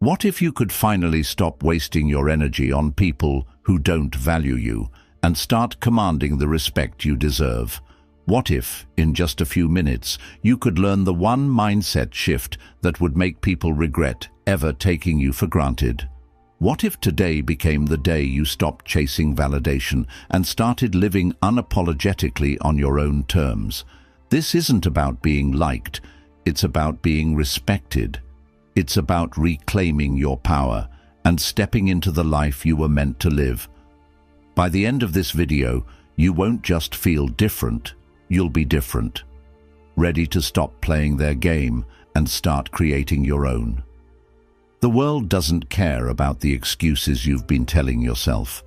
What if you could finally stop wasting your energy on people who don't value you and start commanding the respect you deserve? What if, in just a few minutes, you could learn the one mindset shift that would make people regret ever taking you for granted? What if today became the day you stopped chasing validation and started living unapologetically on your own terms? This isn't about being liked, it's about being respected. It's about reclaiming your power and stepping into the life you were meant to live. By the end of this video, you won't just feel different, you'll be different. Ready to stop playing their game and start creating your own. The world doesn't care about the excuses you've been telling yourself.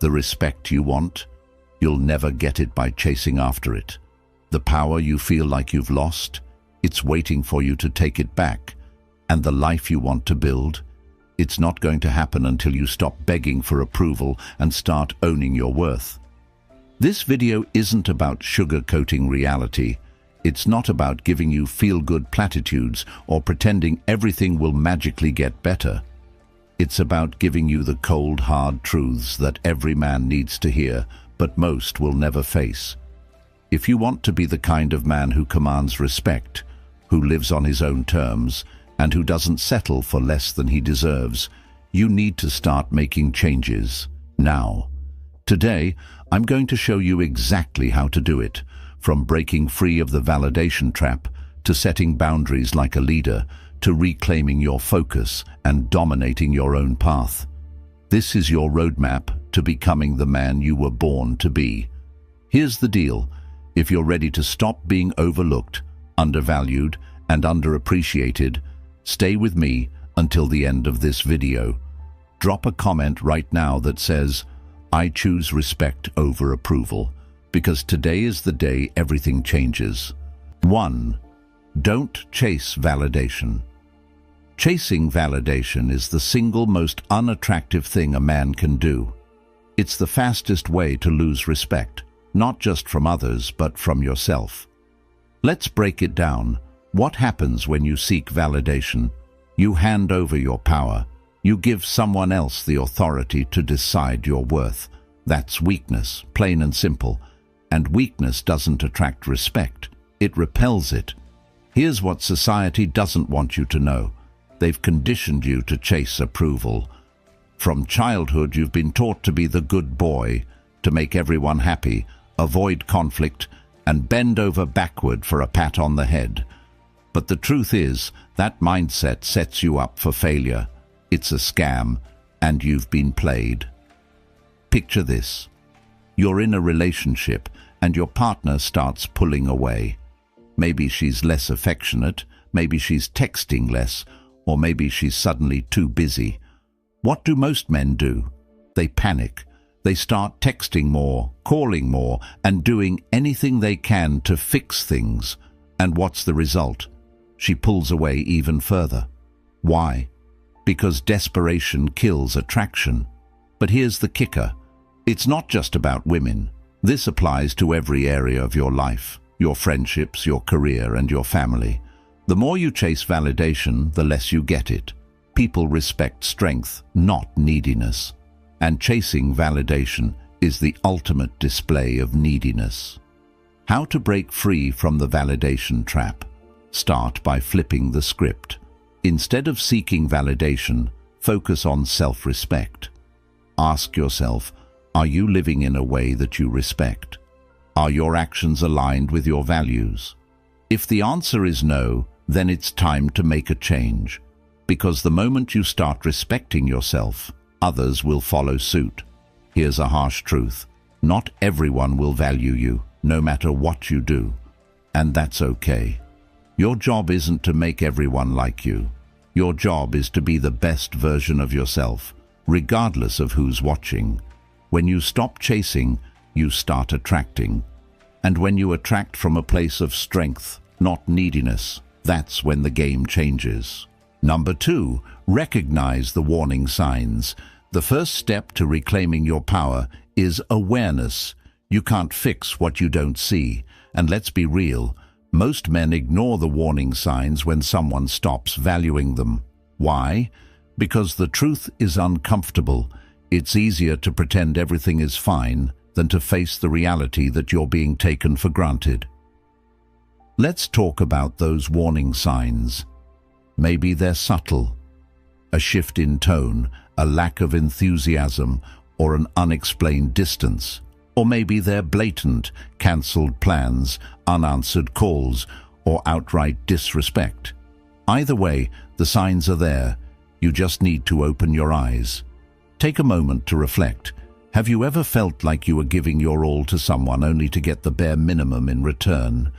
The respect you want, you'll never get it by chasing after it. The power you feel like you've lost, it's waiting for you to take it back. And the life you want to build, it's not going to happen until you stop begging for approval and start owning your worth. This video isn't about sugarcoating reality. It's not about giving you feel-good platitudes or pretending everything will magically get better. It's about giving you the cold, hard truths that every man needs to hear, but most will never face. If you want to be the kind of man who commands respect, who lives on his own terms, and who doesn't settle for less than he deserves, you need to start making changes now. Today, I'm going to show you exactly how to do it, from breaking free of the validation trap, to setting boundaries like a leader, to reclaiming your focus and dominating your own path. This is your roadmap to becoming the man you were born to be. Here's the deal. If you're ready to stop being overlooked, undervalued, and underappreciated, stay with me until the end of this video. Drop a comment right now that says, "I choose respect over approval," because today is the day everything changes. 1. Don't chase validation. Chasing validation is the single most unattractive thing a man can do. It's the fastest way to lose respect, not just from others, but from yourself. Let's break it down. What happens when you seek validation? You hand over your power. You give someone else the authority to decide your worth. That's weakness, plain and simple. And weakness doesn't attract respect. It repels it. Here's what society doesn't want you to know. They've conditioned you to chase approval. From childhood, you've been taught to be the good boy, to make everyone happy, avoid conflict, and bend over backward for a pat on the head. But the truth is, that mindset sets you up for failure. It's a scam, and you've been played. Picture this. You're in a relationship, and your partner starts pulling away. Maybe she's less affectionate, maybe she's texting less, or maybe she's suddenly too busy. What do most men do? They panic. They start texting more, calling more, and doing anything they can to fix things. And what's the result? She pulls away even further. Why? Because desperation kills attraction. But here's the kicker. It's not just about women. This applies to every area of your life, your friendships, your career, and your family. The more you chase validation, the less you get it. People respect strength, not neediness. And chasing validation is the ultimate display of neediness. How to break free from the validation trap? Start by flipping the script. Instead of seeking validation, focus on self-respect. Ask yourself, are you living in a way that you respect? Are your actions aligned with your values? If the answer is no, then it's time to make a change. Because the moment you start respecting yourself, others will follow suit. Here's a harsh truth. Not everyone will value you, no matter what you do. And that's okay. Your job isn't to make everyone like you. Your job is to be the best version of yourself, regardless of who's watching. When you stop chasing, you start attracting. And when you attract from a place of strength, not neediness, that's when the game changes. Number 2, recognize the warning signs. The first step to reclaiming your power is awareness. You can't fix what you don't see. And let's be real, most men ignore the warning signs when someone stops valuing them. Why? Because the truth is uncomfortable. It's easier to pretend everything is fine than to face the reality that you're being taken for granted. Let's talk about those warning signs. Maybe they're subtle. A shift in tone, a lack of enthusiasm, or an unexplained distance. Or maybe they're blatant, cancelled plans, unanswered calls, or outright disrespect. Either way, the signs are there. You just need to open your eyes. Take a moment to reflect. Have you ever felt like you were giving your all to someone only to get the bare minimum in return?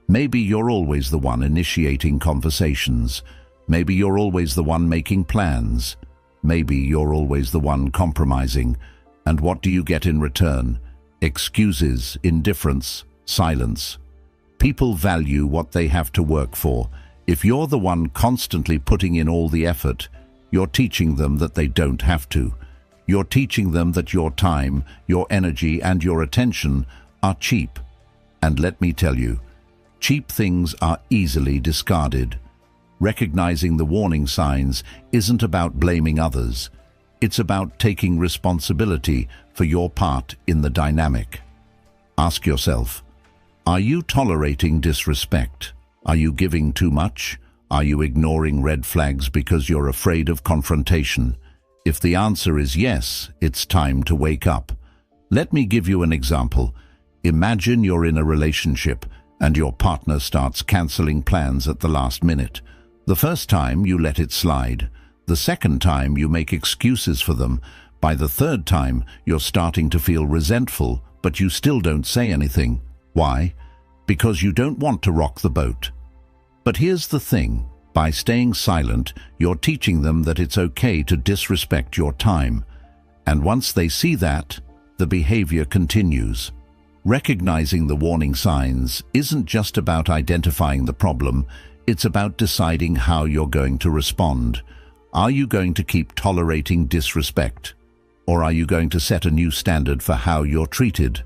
Maybe you're always the one initiating conversations. Maybe you're always the one making plans. Maybe you're always the one compromising. And what do you get in return? Excuses, indifference, silence. People value what they have to work for. If you're the one constantly putting in all the effort, you're teaching them that they don't have to. You're teaching them that your time, your energy, and your attention are cheap. And let me tell you, cheap things are easily discarded. Recognizing the warning signs isn't about blaming others. It's about taking responsibility for your part in the dynamic. Ask yourself, are you tolerating disrespect? Are you giving too much? Are you ignoring red flags because you're afraid of confrontation? If the answer is yes, it's time to wake up. Let me give you an example. Imagine you're in a relationship and your partner starts cancelling plans at the last minute. The first time you let it slide. The second time you make excuses for them. By the third time you're starting to feel resentful, but you still don't say anything. Why? Because you don't want to rock the boat. But here's the thing. By staying silent, you're teaching them that it's okay to disrespect your time. And once they see that, the behavior continues. Recognizing the warning signs isn't just about identifying the problem, it's about deciding how you're going to respond. Are you going to keep tolerating disrespect? Or are you going to set a new standard for how you're treated?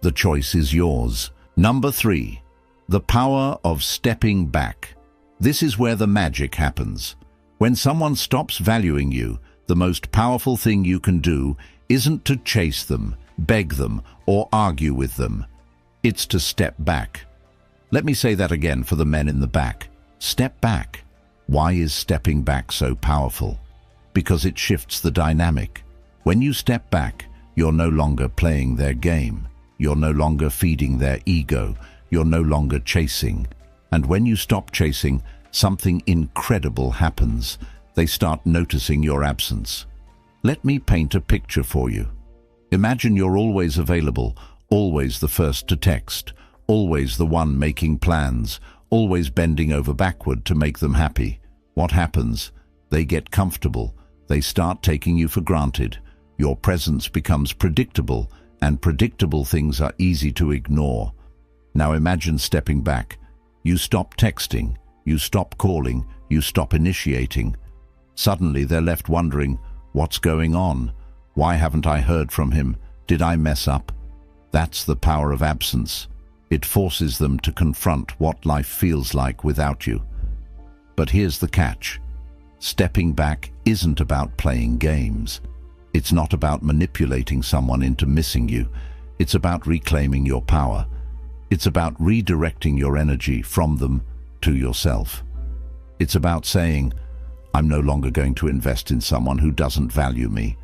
The choice is yours. Number 3. The power of stepping back. This is where the magic happens. When someone stops valuing you, the most powerful thing you can do isn't to chase them, beg them, or argue with them. It's to step back. Let me say that again for the men in the back. Step back. Why is stepping back so powerful? Because it shifts the dynamic. When you step back, you're no longer playing their game. You're no longer feeding their ego. You're no longer chasing. And when you stop chasing, something incredible happens. They start noticing your absence. Let me paint a picture for you. Imagine you're always available, always the first to text, always the one making plans, always bending over backward to make them happy. What happens? They get comfortable. They start taking you for granted. Your presence becomes predictable, and predictable things are easy to ignore. Now imagine stepping back. You stop texting, you stop calling, you stop initiating. Suddenly they're left wondering, what's going on? Why haven't I heard from him? Did I mess up? That's the power of absence. It forces them to confront what life feels like without you. But here's the catch. Stepping back isn't about playing games. It's not about manipulating someone into missing you. It's about reclaiming your power. It's about redirecting your energy from them to yourself. It's about saying, I'm no longer going to invest in someone who doesn't value me.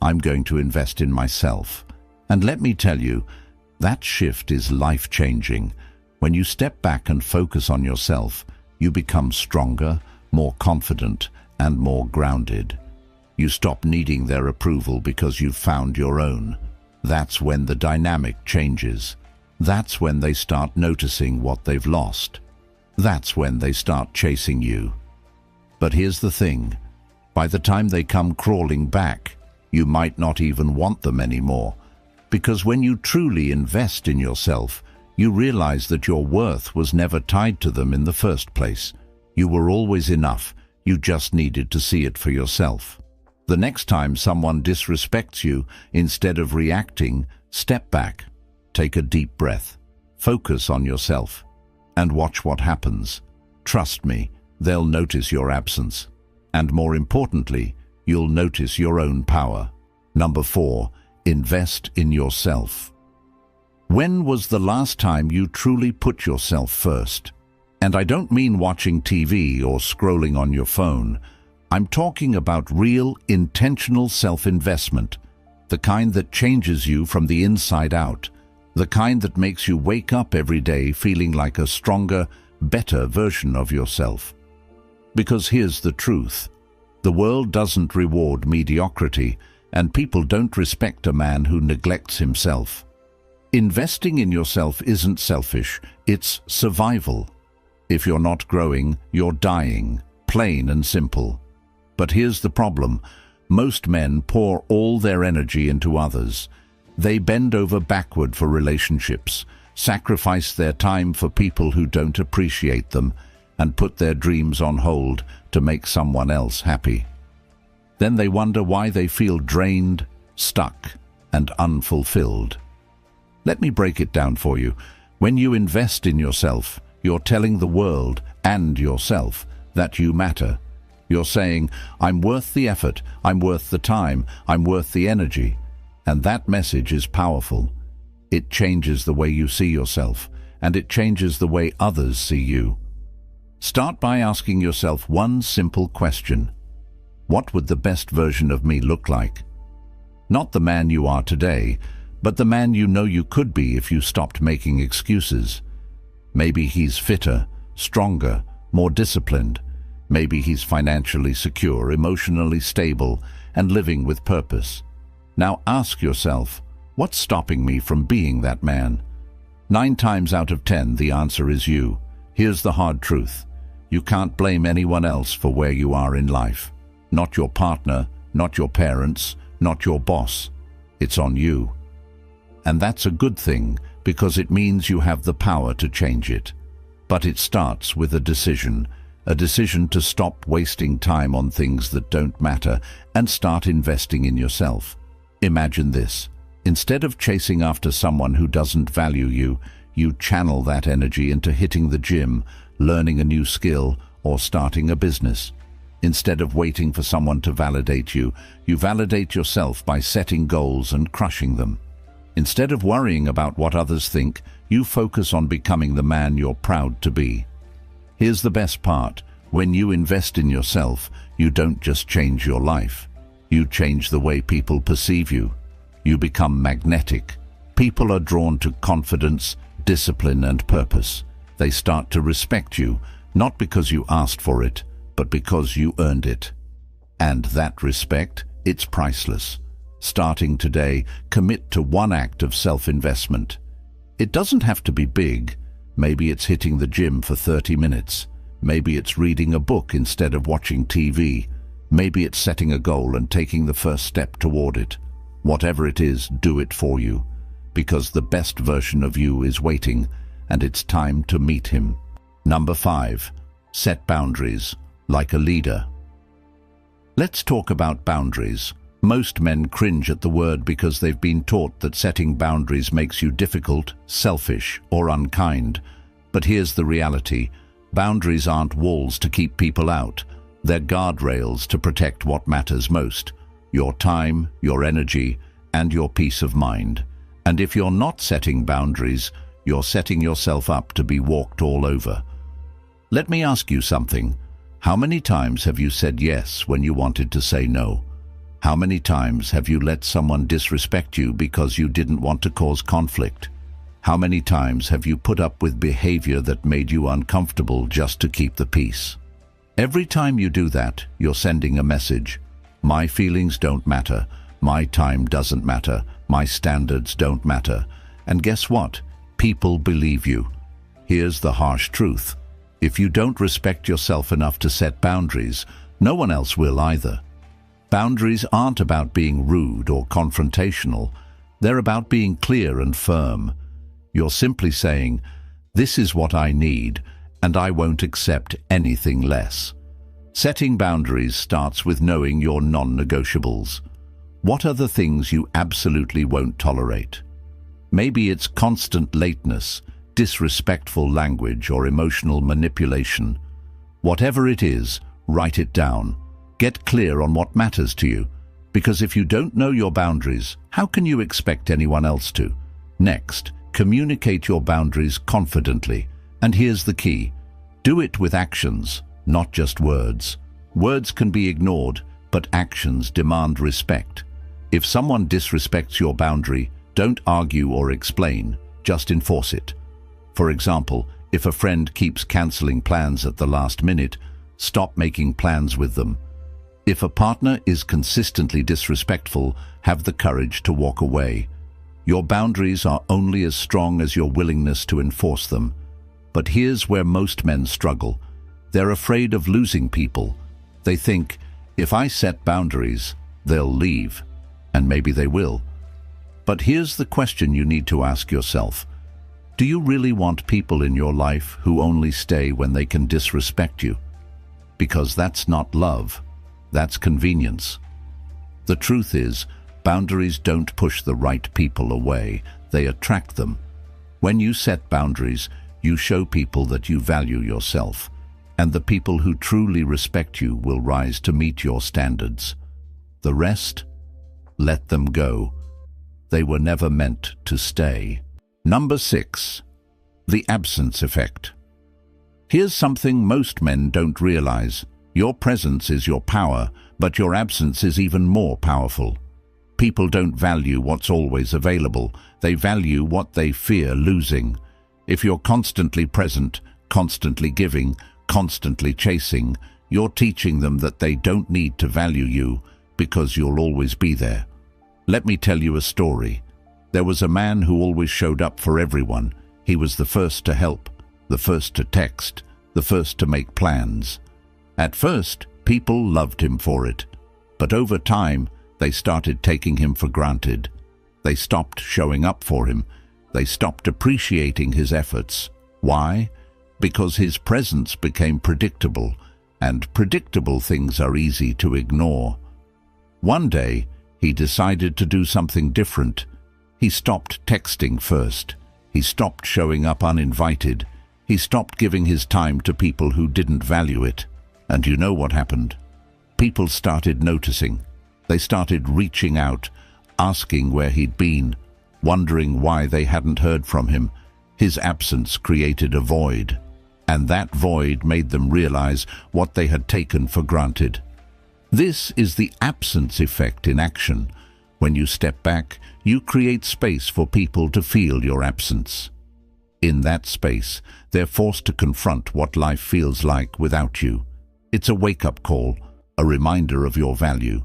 I'm going to invest in myself. And let me tell you, that shift is life-changing. When you step back and focus on yourself, you become stronger, more confident, and more grounded. You stop needing their approval because you've found your own. That's when the dynamic changes. That's when they start noticing what they've lost. That's when they start chasing you. But here's the thing. By the time they come crawling back, you might not even want them anymore. Because when you truly invest in yourself, you realize that your worth was never tied to them in the first place. You were always enough. You just needed to see it for yourself. The next time someone disrespects you, instead of reacting, step back. Take a deep breath. Focus on yourself. And watch what happens. Trust me, they'll notice your absence. And more importantly, you'll notice your own power. Number 4, invest in yourself. When was the last time you truly put yourself first? And I don't mean watching TV or scrolling on your phone. I'm talking about real, intentional self-investment, the kind that changes you from the inside out, the kind that makes you wake up every day feeling like a stronger, better version of yourself. Because here's the truth. The world doesn't reward mediocrity, and people don't respect a man who neglects himself. Investing in yourself isn't selfish, it's survival. If you're not growing, you're dying, plain and simple. But here's the problem. Most men pour all their energy into others. They bend over backward for relationships, sacrifice their time for people who don't appreciate them, and put their dreams on hold to make someone else happy. Then they wonder why they feel drained, stuck, and unfulfilled. Let me break it down for you. When you invest in yourself, you're telling the world and yourself that you matter. You're saying, I'm worth the effort, I'm worth the time, I'm worth the energy. And that message is powerful. It changes the way you see yourself, and it changes the way others see you. Start by asking yourself one simple question. What would the best version of me look like? Not the man you are today, but the man you know you could be if you stopped making excuses. Maybe he's fitter, stronger, more disciplined. Maybe he's financially secure, emotionally stable, and living with purpose. Now ask yourself, what's stopping me from being that man? 9 times out of 10, the answer is you. Here's the hard truth. You can't blame anyone else for where you are in life. Not your partner, not your parents, not your boss. It's on you. And that's a good thing, because it means you have the power to change it. But it starts with a decision to stop wasting time on things that don't matter and start investing in yourself. Imagine this. Instead of chasing after someone who doesn't value you, you channel that energy into hitting the gym, learning a new skill, or starting a business. Instead of waiting for someone to validate you, you validate yourself by setting goals and crushing them. Instead of worrying about what others think, you focus on becoming the man you're proud to be. Here's the best part. When you invest in yourself, you don't just change your life. You change the way people perceive you. You become magnetic. People are drawn to confidence, discipline, and purpose. They start to respect you, not because you asked for it, but because you earned it. And that respect, it's priceless. Starting today, commit to one act of self-investment. It doesn't have to be big. Maybe it's hitting the gym for 30 minutes. Maybe it's reading a book instead of watching TV. Maybe it's setting a goal and taking the first step toward it. Whatever it is, do it for you. Because the best version of you is waiting, and it's time to meet him. Number 5. Set boundaries, like a leader. Let's talk about boundaries. Most men cringe at the word because they've been taught that setting boundaries makes you difficult, selfish, or unkind. But here's the reality. Boundaries aren't walls to keep people out. They're guardrails to protect what matters most: your time, your energy, and your peace of mind. And if you're not setting boundaries, you're setting yourself up to be walked all over. Let me ask you something. How many times have you said yes when you wanted to say no? How many times have you let someone disrespect you because you didn't want to cause conflict? How many times have you put up with behavior that made you uncomfortable just to keep the peace? Every time you do that, you're sending a message. My feelings don't matter. My time doesn't matter. My standards don't matter. And guess what? People believe you. Here's the harsh truth. If you don't respect yourself enough to set boundaries, no one else will either. Boundaries aren't about being rude or confrontational. They're about being clear and firm. You're simply saying, this is what I need, and I won't accept anything less. Setting boundaries starts with knowing your non-negotiables. What are the things you absolutely won't tolerate? Maybe it's constant lateness, disrespectful language, or emotional manipulation. Whatever it is, write it down. Get clear on what matters to you, because if you don't know your boundaries, how can you expect anyone else to? Next, communicate your boundaries confidently. And here's the key. Do it with actions, not just words. Words can be ignored, but actions demand respect. If someone disrespects your boundary, don't argue or explain, just enforce it. For example, if a friend keeps canceling plans at the last minute, stop making plans with them. If a partner is consistently disrespectful, have the courage to walk away. Your boundaries are only as strong as your willingness to enforce them. But here's where most men struggle. They're afraid of losing people. They think, if I set boundaries, they'll leave. And maybe they will. But here's the question you need to ask yourself. Do you really want people in your life who only stay when they can disrespect you? Because that's not love. That's convenience. The truth is, boundaries don't push the right people away, they attract them. When you set boundaries, you show people that you value yourself, and the people who truly respect you will rise to meet your standards. The rest? Let them go. They were never meant to stay. Number 6. The absence effect. Here's something most men don't realize. Your presence is your power, but your absence is even more powerful. People don't value what's always available. They value what they fear losing. If you're constantly present, constantly giving, constantly chasing, you're teaching them that they don't need to value you because you'll always be there. Let me tell you a story. There was a man who always showed up for everyone. He was the first to help, the first to text, the first to make plans. At first, people loved him for it. But over time, they started taking him for granted. They stopped showing up for him. They stopped appreciating his efforts. Why? Because his presence became predictable, and predictable things are easy to ignore. One day, he decided to do something different. He stopped texting first. He stopped showing up uninvited. He stopped giving his time to people who didn't value it. And you know what happened? People started noticing. They started reaching out, asking where he'd been, wondering why they hadn't heard from him. His absence created a void, and that void made them realize what they had taken for granted. This is the absence effect in action. When you step back, you create space for people to feel your absence. In that space, they're forced to confront what life feels like without you. It's a wake-up call, a reminder of your value.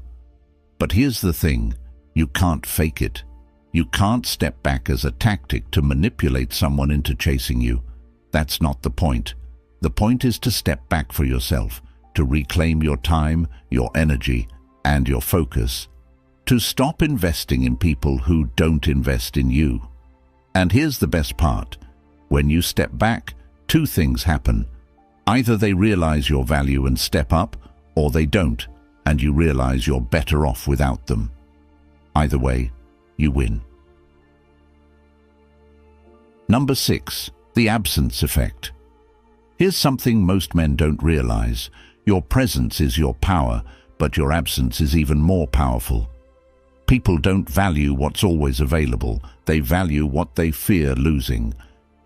But here's the thing, you can't fake it. You can't step back as a tactic to manipulate someone into chasing you. That's not the point. The point is to step back for yourself, to reclaim your time, your energy, and your focus. To stop investing in people who don't invest in you. And here's the best part. When you step back, two things happen. Either they realize your value and step up, or they don't, and you realize you're better off without them. Either way, you win. Number 6. The absence effect. Here's something most men don't realize. Your presence is your power, but your absence is even more powerful. People don't value what's always available. They value what they fear losing.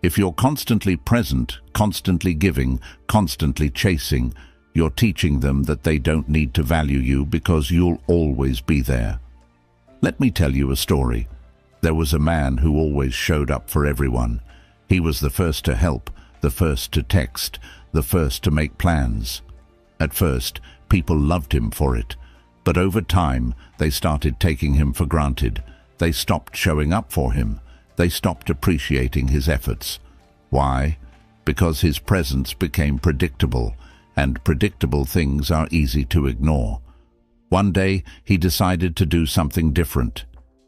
If you're constantly present, constantly giving, constantly chasing, you're teaching them that they don't need to value you because you'll always be there. Let me tell you a story. There was a man who always showed up for everyone. He was the first to help, the first to text, the first to make plans. At first, people loved him for it. But over time, they started taking him for granted. They stopped showing up for him. They stopped appreciating his efforts. Why? Because his presence became predictable, and predictable things are easy to ignore. One day, he decided to do something different.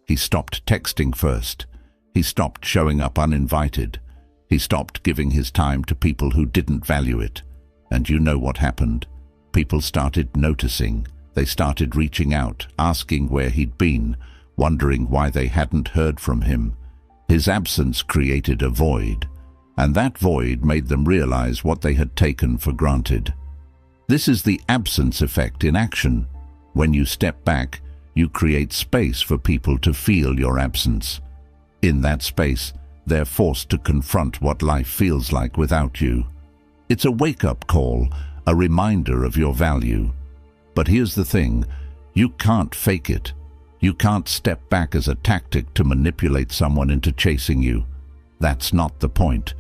He stopped texting first. He stopped showing up uninvited. He stopped giving his time to people who didn't value it. And you know what happened? People started noticing. They started reaching out, asking where he'd been, wondering why they hadn't heard from him. His absence created a void, and that void made them realize what they had taken for granted. This is the absence effect in action. When you step back, you create space for people to feel your absence. In that space, they're forced to confront what life feels like without you. It's a wake-up call, a reminder of your value. But here's the thing, you can't fake it. You can't step back as a tactic to manipulate someone into chasing you. That's not the point.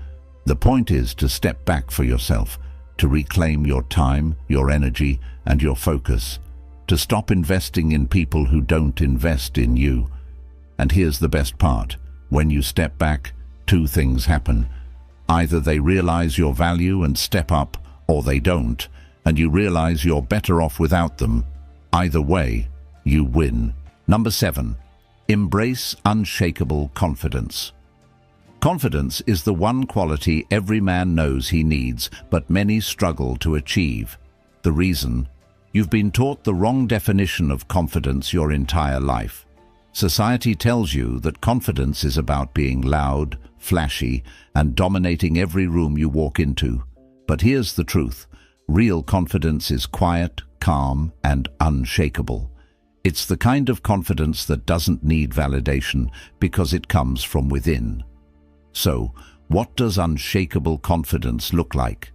The point is to step back for yourself, to reclaim your time, your energy, and your focus, to stop investing in people who don't invest in you. And here's the best part. When you step back, two things happen. Either they realize your value and step up, or they don't, and you realize you're better off without them. Either way, you win. Number 7. Embrace unshakable confidence. Confidence is the one quality every man knows he needs, but many struggle to achieve. The reason? You've been taught the wrong definition of confidence your entire life. Society tells you that confidence is about being loud, flashy, and dominating every room you walk into. But here's the truth. Real confidence is quiet, calm, and unshakable. It's the kind of confidence that doesn't need validation because it comes from within. So, what does unshakable confidence look like?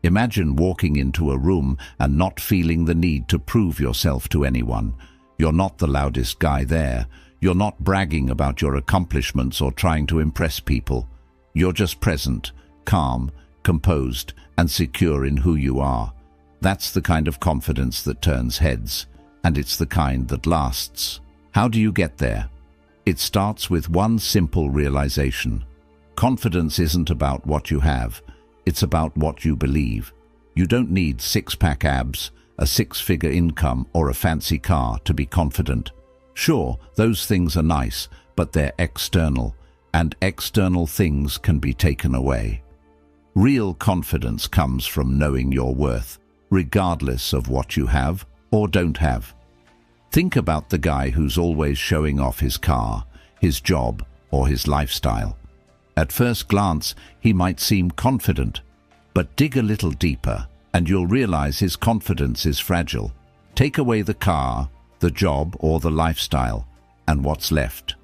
Imagine walking into a room and not feeling the need to prove yourself to anyone. You're not the loudest guy there. You're not bragging about your accomplishments or trying to impress people. You're just present, calm, composed, and secure in who you are. That's the kind of confidence that turns heads, and it's the kind that lasts. How do you get there? It starts with one simple realization. Confidence isn't about what you have, it's about what you believe. You don't need six-pack abs, a six-figure income, or a fancy car to be confident. Sure, those things are nice, but they're external, and external things can be taken away. Real confidence comes from knowing your worth, regardless of what you have or don't have. Think about the guy who's always showing off his car, his job, or his lifestyle. At first glance, he might seem confident, but dig a little deeper and you'll realize his confidence is fragile. Take away the car, the job, or the lifestyle, and what's left?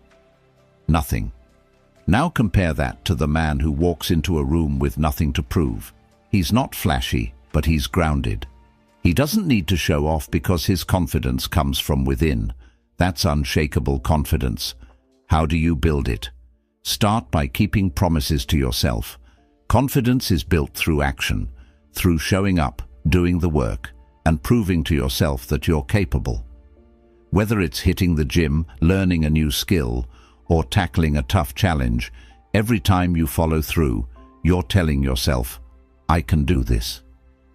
Nothing. Now compare that to the man who walks into a room with nothing to prove. He's not flashy, but he's grounded. He doesn't need to show off because his confidence comes from within. That's unshakable confidence. How do you build it? Start by keeping promises to yourself. Confidence is built through action, through showing up, doing the work, and proving to yourself that you're capable. Whether it's hitting the gym, learning a new skill, or tackling a tough challenge, every time you follow through, you're telling yourself, I can do this.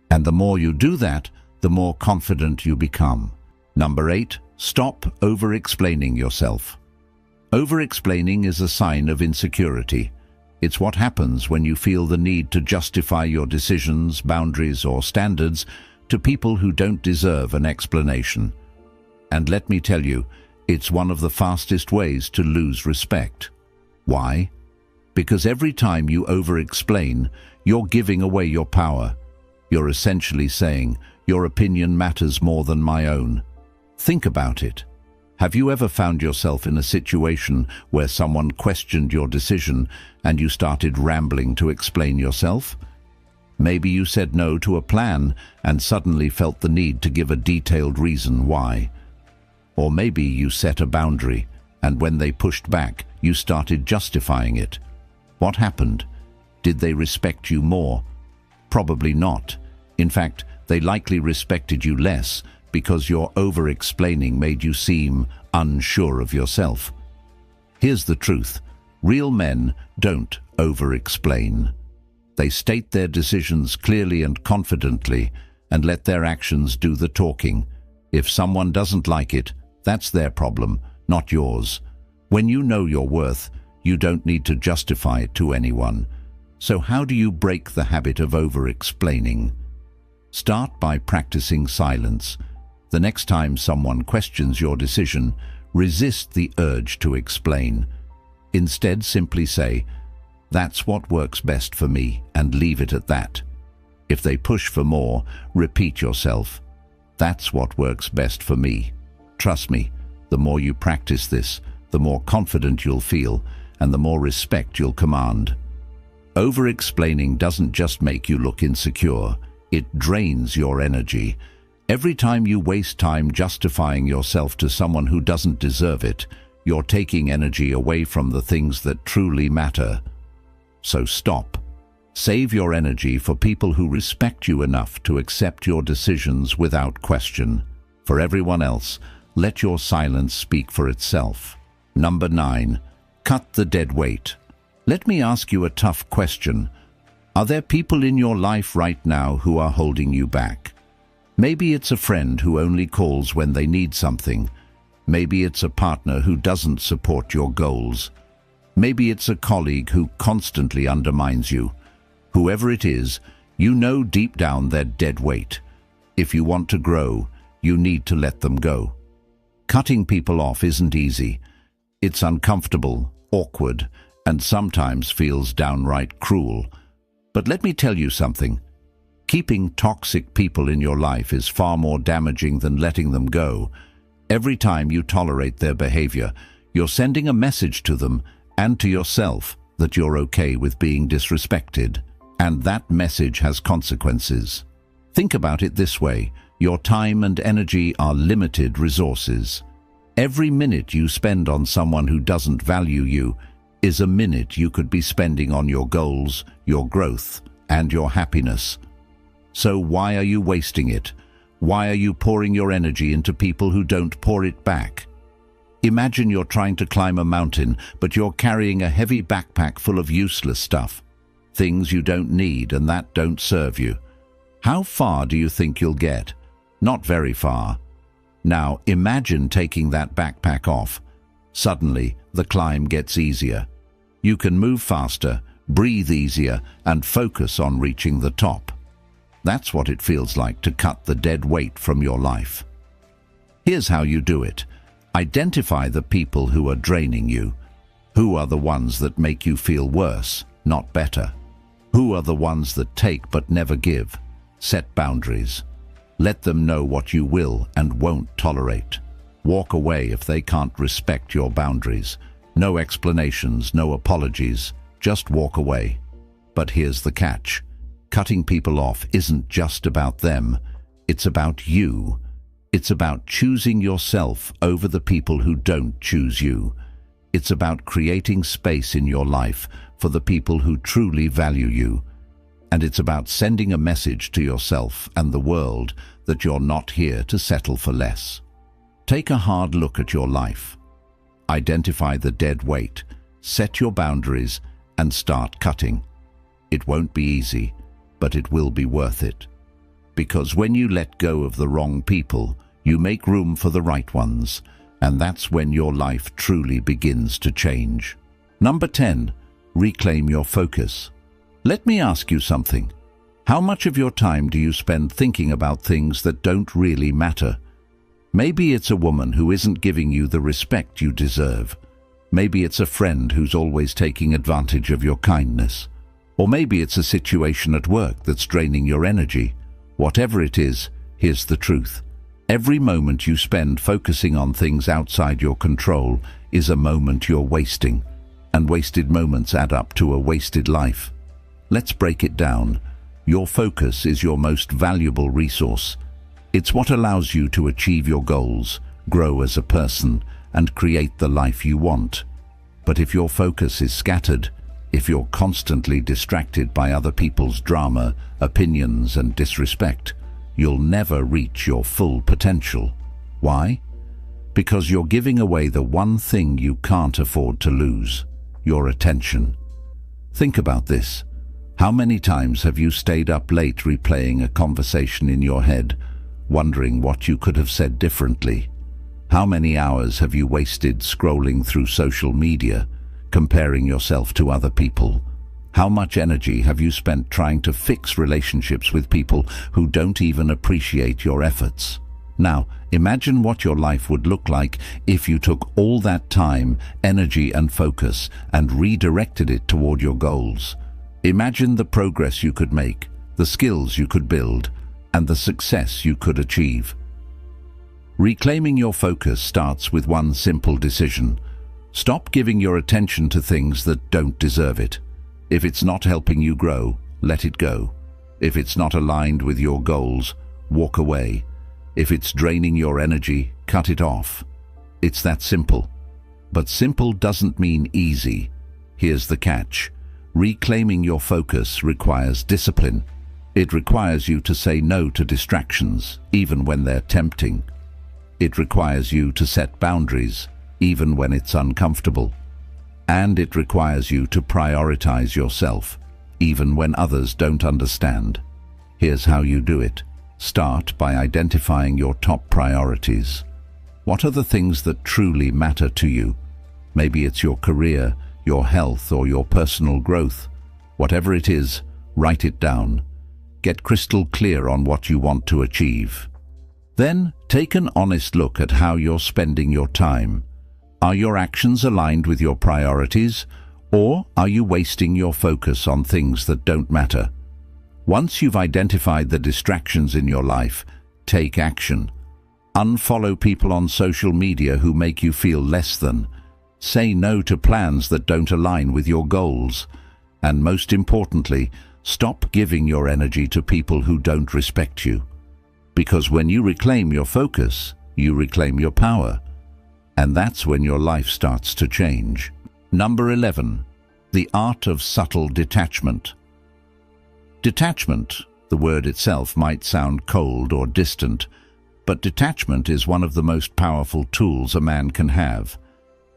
And the more you do that, the more confident you become. Number 8, stop over-explaining yourself. Over-explaining is a sign of insecurity. It's what happens when you feel the need to justify your decisions, boundaries, or standards to people who don't deserve an explanation. And let me tell you, it's one of the fastest ways to lose respect. Why? Because every time you over-explain, you're giving away your power. You're essentially saying, your opinion matters more than my own. Think about it. Have you ever found yourself in a situation where someone questioned your decision and you started rambling to explain yourself? Maybe you said no to a plan and suddenly felt the need to give a detailed reason why. Or maybe you set a boundary, and when they pushed back, you started justifying it. What happened? Did they respect you more? Probably not. In fact, they likely respected you less because your over-explaining made you seem unsure of yourself. Here's the truth. Real men don't over-explain. They state their decisions clearly and confidently and let their actions do the talking. If someone doesn't like it, that's their problem, not yours. When you know your worth, you don't need to justify it to anyone. So how do you break the habit of over-explaining? Start by practicing silence. The next time someone questions your decision, resist the urge to explain. Instead, simply say, "That's what works best for me," and leave it at that. If they push for more, repeat yourself, "That's what works best for me." Trust me, the more you practice this, the more confident you'll feel and the more respect you'll command. Over-explaining doesn't just make you look insecure, it drains your energy. Every time you waste time justifying yourself to someone who doesn't deserve it, you're taking energy away from the things that truly matter. So stop. Save your energy for people who respect you enough to accept your decisions without question. For everyone else, let your silence speak for itself. Number 9. Cut the dead weight. Let me ask you a tough question. Are there people in your life right now who are holding you back? Maybe it's a friend who only calls when they need something. Maybe it's a partner who doesn't support your goals. Maybe it's a colleague who constantly undermines you. Whoever it is, you know deep down they're dead weight. If you want to grow, you need to let them go. Cutting people off isn't easy. It's uncomfortable, awkward, and sometimes feels downright cruel. But let me tell you something. Keeping toxic people in your life is far more damaging than letting them go. Every time you tolerate their behavior, you're sending a message to them and to yourself that you're okay with being disrespected. And that message has consequences. Think about it this way. Your time and energy are limited resources. Every minute you spend on someone who doesn't value you is a minute you could be spending on your goals, your growth, and your happiness. So why are you wasting it? Why are you pouring your energy into people who don't pour it back? Imagine you're trying to climb a mountain, but you're carrying a heavy backpack full of useless stuff. Things you don't need and that don't serve you. How far do you think you'll get? Not very far. Now imagine taking that backpack off. Suddenly, the climb gets easier. You can move faster, breathe easier, and focus on reaching the top. That's what it feels like to cut the dead weight from your life. Here's how you do it. Identify the people who are draining you. Who are the ones that make you feel worse, not better? Who are the ones that take but never give? Set boundaries. Let them know what you will and won't tolerate. Walk away if they can't respect your boundaries. No explanations, no apologies. Just walk away. But here's the catch. Cutting people off isn't just about them. It's about you. It's about choosing yourself over the people who don't choose you. It's about creating space in your life for the people who truly value you. And it's about sending a message to yourself and the world that you're not here to settle for less. Take a hard look at your life. Identify the dead weight, set your boundaries, and start cutting. It won't be easy, but it will be worth it. Because when you let go of the wrong people, you make room for the right ones, and that's when your life truly begins to change. Number 10. Reclaim your focus. Let me ask you something. How much of your time do you spend thinking about things that don't really matter? Maybe it's a woman who isn't giving you the respect you deserve. Maybe it's a friend who's always taking advantage of your kindness. Or maybe it's a situation at work that's draining your energy. Whatever it is, here's the truth. Every moment you spend focusing on things outside your control is a moment you're wasting. And wasted moments add up to a wasted life. Let's break it down. Your focus is your most valuable resource. It's what allows you to achieve your goals, grow as a person, and create the life you want. But if your focus is scattered, if you're constantly distracted by other people's drama, opinions, and disrespect, you'll never reach your full potential. Why? Because you're giving away the one thing you can't afford to lose: your attention. Think about this. How many times have you stayed up late replaying a conversation in your head, wondering what you could have said differently? How many hours have you wasted scrolling through social media, comparing yourself to other people? How much energy have you spent trying to fix relationships with people who don't even appreciate your efforts? Now, imagine what your life would look like if you took all that time, energy, and focus and redirected it toward your goals. Imagine the progress you could make, the skills you could build, and the success you could achieve. Reclaiming your focus starts with one simple decision. Stop giving your attention to things that don't deserve it. If it's not helping you grow, let it go. If it's not aligned with your goals, walk away. If it's draining your energy, cut it off. It's that simple. But simple doesn't mean easy. Here's the catch. Reclaiming your focus requires discipline. It requires you to say no to distractions, even when they're tempting. It requires you to set boundaries, even when it's uncomfortable. And it requires you to prioritize yourself, even when others don't understand. Here's how you do it. Start by identifying your top priorities. What are the things that truly matter to you? Maybe it's your career, your health, or your personal growth. Whatever it is, write it down. Get crystal clear on what you want to achieve. Then, take an honest look at how you're spending your time. Are your actions aligned with your priorities, or are you wasting your focus on things that don't matter? Once you've identified the distractions in your life, take action. Unfollow people on social media who make you feel less than. Say no to plans that don't align with your goals. And most importantly, stop giving your energy to people who don't respect you. Because when you reclaim your focus, you reclaim your power. And that's when your life starts to change. Number 11. The Art of Subtle Detachment. Detachment, the word itself, might sound cold or distant, but detachment is one of the most powerful tools a man can have.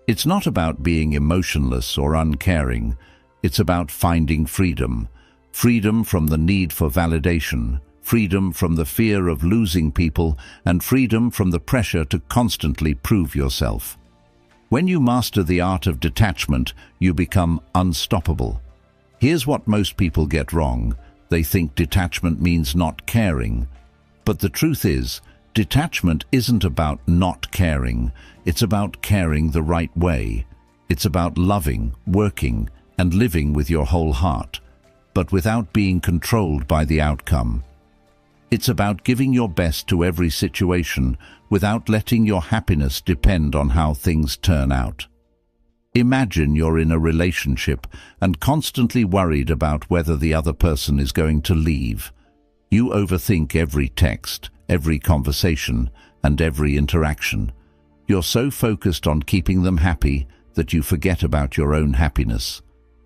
It's not about being emotionless or uncaring. It's about finding freedom. Freedom from the need for validation, freedom from the fear of losing people, and freedom from the pressure to constantly prove yourself. When you master the art of detachment, you become unstoppable. Here's what most people get wrong. They think detachment means not caring. But the truth is, detachment isn't about not caring. It's about caring the right way. It's about loving, working, and living with your whole heart, but without being controlled by the outcome. It's about giving your best to every situation without letting your happiness depend on how things turn out. Imagine you're in a relationship and constantly worried about whether the other person is going to leave. You overthink every text, every conversation, and every interaction. You're so focused on keeping them happy that you forget about your own happiness.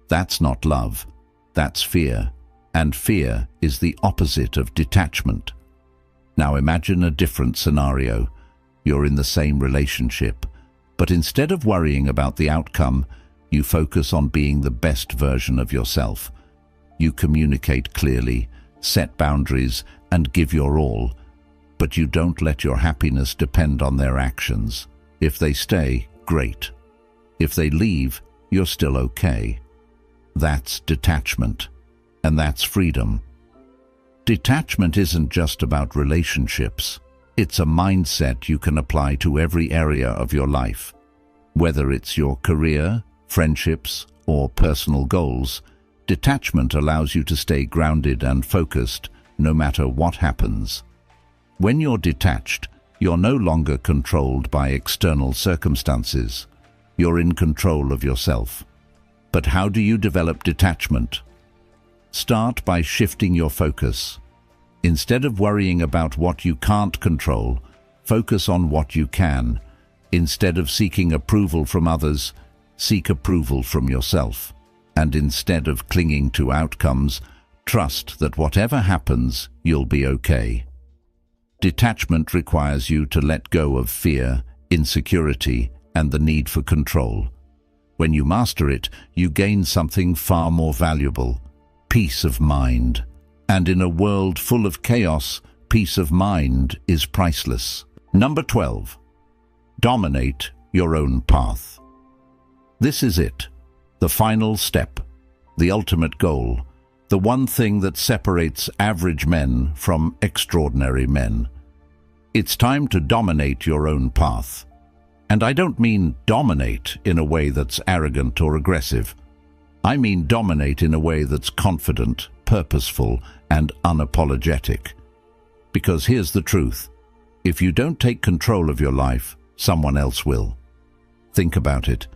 That's not love. That's fear. And fear is the opposite of detachment. Now imagine a different scenario. You're in the same relationship, but instead of worrying about the outcome, you focus on being the best version of yourself. You communicate clearly, set boundaries, and give your all, but you don't let your happiness depend on their actions. If they stay, great. If they leave, you're still okay. That's detachment. And that's freedom. Detachment isn't just about relationships. It's a mindset you can apply to every area of your life. Whether it's your career, friendships, or personal goals, detachment allows you to stay grounded and focused no matter what happens. When you're detached, you're no longer controlled by external circumstances. You're in control of yourself. But how do you develop detachment? Start by shifting your focus. Instead of worrying about what you can't control, focus on what you can. Instead of seeking approval from others, seek approval from yourself. And instead of clinging to outcomes, trust that whatever happens, you'll be okay. Detachment requires you to let go of fear, insecurity, and the need for control. When you master it, you gain something far more valuable: peace of mind. And in a world full of chaos, peace of mind is priceless. Number 12. Dominate your own path. This is it. The final step. The ultimate goal. The one thing that separates average men from extraordinary men. It's time to dominate your own path. And I don't mean dominate in a way that's arrogant or aggressive. I mean dominate in a way that's confident, purposeful and unapologetic. Because here's the truth. If you don't take control of your life, someone else will. Think about it.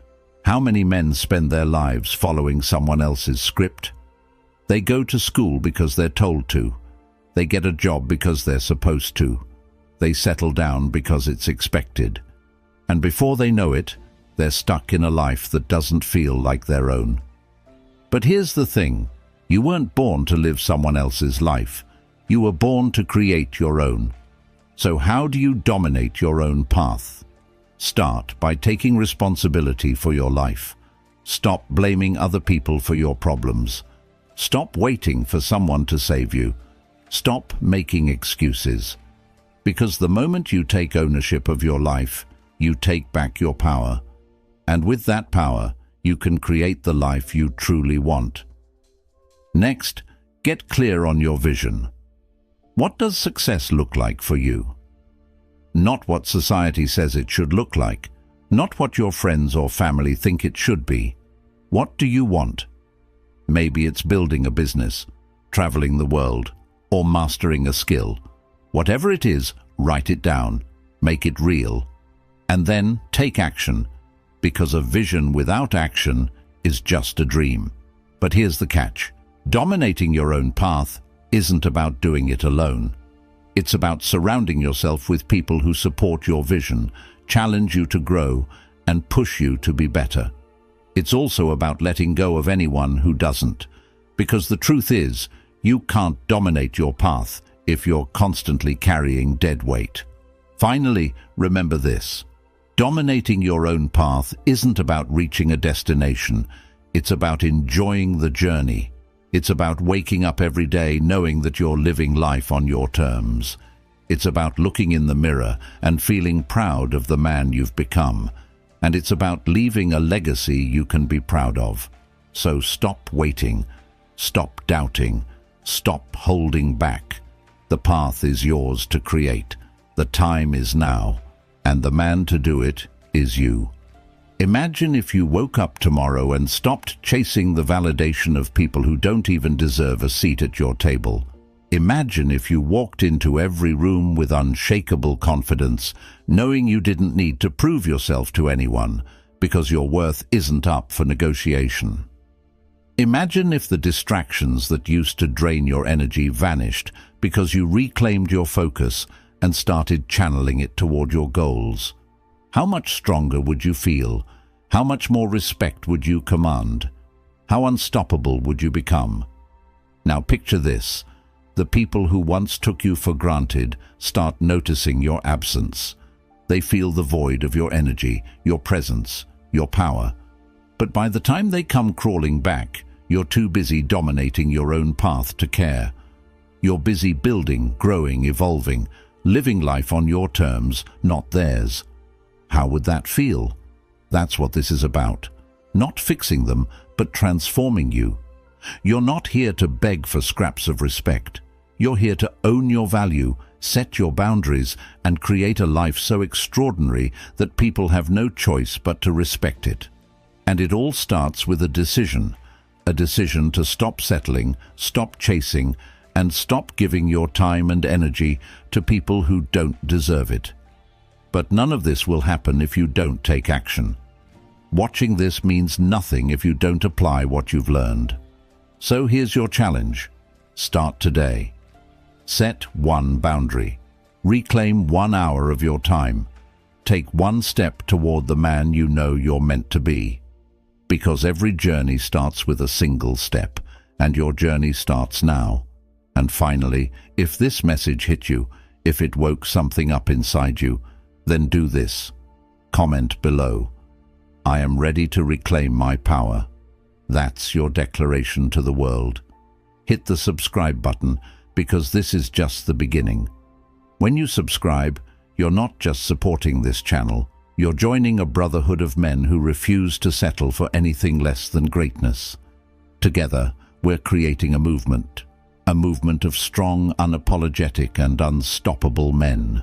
How many men spend their lives following someone else's script? They go to school because they're told to. They get a job because they're supposed to. They settle down because it's expected. And before they know it, they're stuck in a life that doesn't feel like their own. But here's the thing. You weren't born to live someone else's life. You were born to create your own. So how do you dominate your own path? Start by taking responsibility for your life. Stop blaming other people for your problems. Stop waiting for someone to save you. Stop making excuses. Because the moment you take ownership of your life, you take back your power. And with that power, you can create the life you truly want. Next, get clear on your vision. What does success look like for you? Not what society says it should look like, not what your friends or family think it should be. What do you want? Maybe it's building a business, traveling the world, or mastering a skill. Whatever it is, write it down, make it real, and then take action, because a vision without action is just a dream. But here's the catch. Dominating your own path isn't about doing it alone. It's about surrounding yourself with people who support your vision, challenge you to grow, and push you to be better. It's also about letting go of anyone who doesn't, because the truth is, you can't dominate your path if you're constantly carrying dead weight. Finally, remember this. Dominating your own path isn't about reaching a destination. It's about enjoying the journey. It's about waking up every day knowing that you're living life on your terms. It's about looking in the mirror and feeling proud of the man you've become. And it's about leaving a legacy you can be proud of. So stop waiting. Stop doubting. Stop holding back. The path is yours to create. The time is now. And the man to do it is you. Imagine if you woke up tomorrow and stopped chasing the validation of people who don't even deserve a seat at your table. Imagine if you walked into every room with unshakable confidence, knowing you didn't need to prove yourself to anyone, because your worth isn't up for negotiation. Imagine if the distractions that used to drain your energy vanished because you reclaimed your focus and started channeling it toward your goals. How much stronger would you feel? How much more respect would you command? How unstoppable would you become? Now picture this. The people who once took you for granted start noticing your absence. They feel the void of your energy, your presence, your power. But by the time they come crawling back, you're too busy dominating your own path to care. You're busy building, growing, evolving, living life on your terms, not theirs. How would that feel? That's what this is about. Not fixing them, but transforming you. You're not here to beg for scraps of respect. You're here to own your value, set your boundaries, and create a life so extraordinary that people have no choice but to respect it. And it all starts with a decision to stop settling, stop chasing, and stop giving your time and energy to people who don't deserve it. But none of this will happen if you don't take action. Watching this means nothing if you don't apply what you've learned. So here's your challenge. Start today. Set one boundary. Reclaim 1 hour of your time. Take one step toward the man you know you're meant to be. Because every journey starts with a single step, and your journey starts now. And finally, if this message hit you, if it woke something up inside you, then do this. Comment below. I am ready to reclaim my power. That's your declaration to the world. Hit the subscribe button, because this is just the beginning. When you subscribe, you're not just supporting this channel, you're joining a brotherhood of men who refuse to settle for anything less than greatness. Together, we're creating a movement of strong, unapologetic, and unstoppable men.